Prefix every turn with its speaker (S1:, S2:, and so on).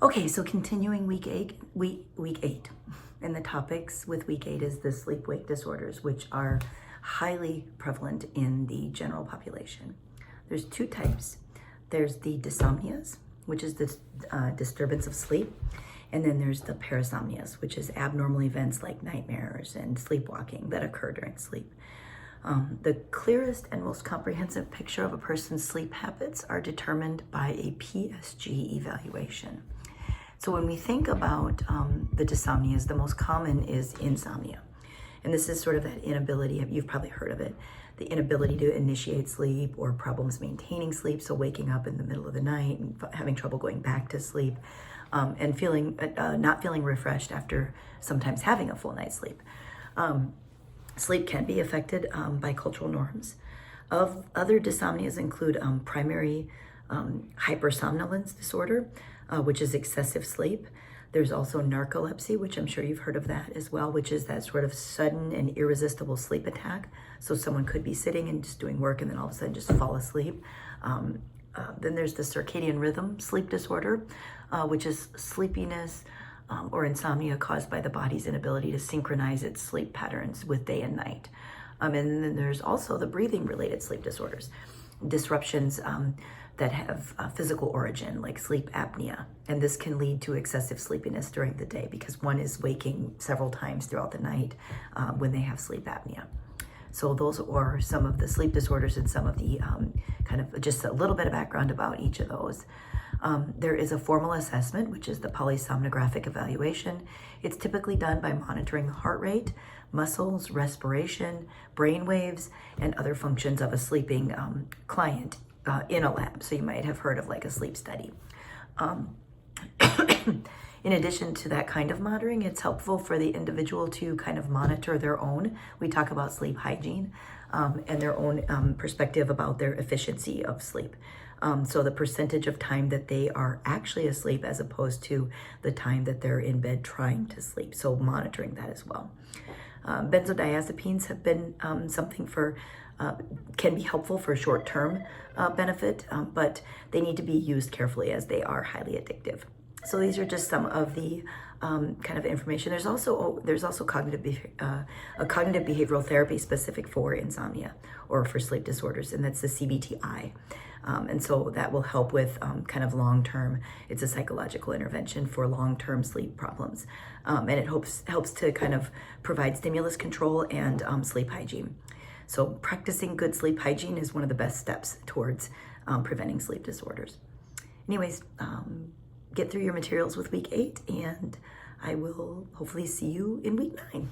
S1: Okay, so continuing week eight, and the topics with week eight is the sleep-wake disorders, which are highly prevalent in the general population. There's two types. There's the dysomnias, which is this disturbance of sleep, and then there's the parasomnias, which is abnormal events like nightmares and sleepwalking that occur during sleep. The clearest and most comprehensive picture of a person's sleep habits are determined by a PSG evaluation. So when we think about the dysomnias, the most common is insomnia. And this is sort of that inability, you've probably heard of it, the inability to initiate sleep or problems maintaining sleep. So waking up in the middle of the night and having trouble going back to sleep and feeling not feeling refreshed after sometimes having a full night's sleep. Sleep can be affected by cultural norms. Of other dysomnias include primary hypersomnolence disorder, which is excessive sleep. There's also narcolepsy, which I'm sure you've heard of that as well, which is that sort of sudden and irresistible sleep attack. So someone could be sitting and just doing work and then all of a sudden just fall asleep. Then there's the circadian rhythm sleep disorder, which is sleepiness or insomnia caused by the body's inability to synchronize its sleep patterns with day and night. And then there's also the breathing related sleep disorders, disruptions that have physical origin, like sleep apnea. And this can lead to excessive sleepiness during the day because one is waking several times throughout the night when they have sleep apnea. So those are some of the sleep disorders and some of the kind of just a little bit of background about each of those. There is a formal assessment, which is the polysomnographic evaluation. It's typically done by monitoring the heart rate, muscles, respiration, brain waves, and other functions of a sleeping client in a lab. So you might have heard of like a sleep study. In addition to that kind of monitoring, it's helpful for the individual to kind of monitor their own. We talk about sleep hygiene and their own perspective about their efficiency of sleep. So the percentage of time that they are actually asleep as opposed to the time that they're in bed trying to sleep. So monitoring that as well. Benzodiazepines have been something for can be helpful for short-term benefit, but they need to be used carefully as they are highly addictive. So these are just some of the kind of information. There's also cognitive behavioral therapy specific for insomnia or for sleep disorders, and that's the CBTI. And so that will help with kind of long-term, it's a psychological intervention for long-term sleep problems. And it helps to kind of provide stimulus control and sleep hygiene. So practicing good sleep hygiene is one of the best steps towards preventing sleep disorders. Anyways, get through your materials with week 8, and I will hopefully see you in week 9.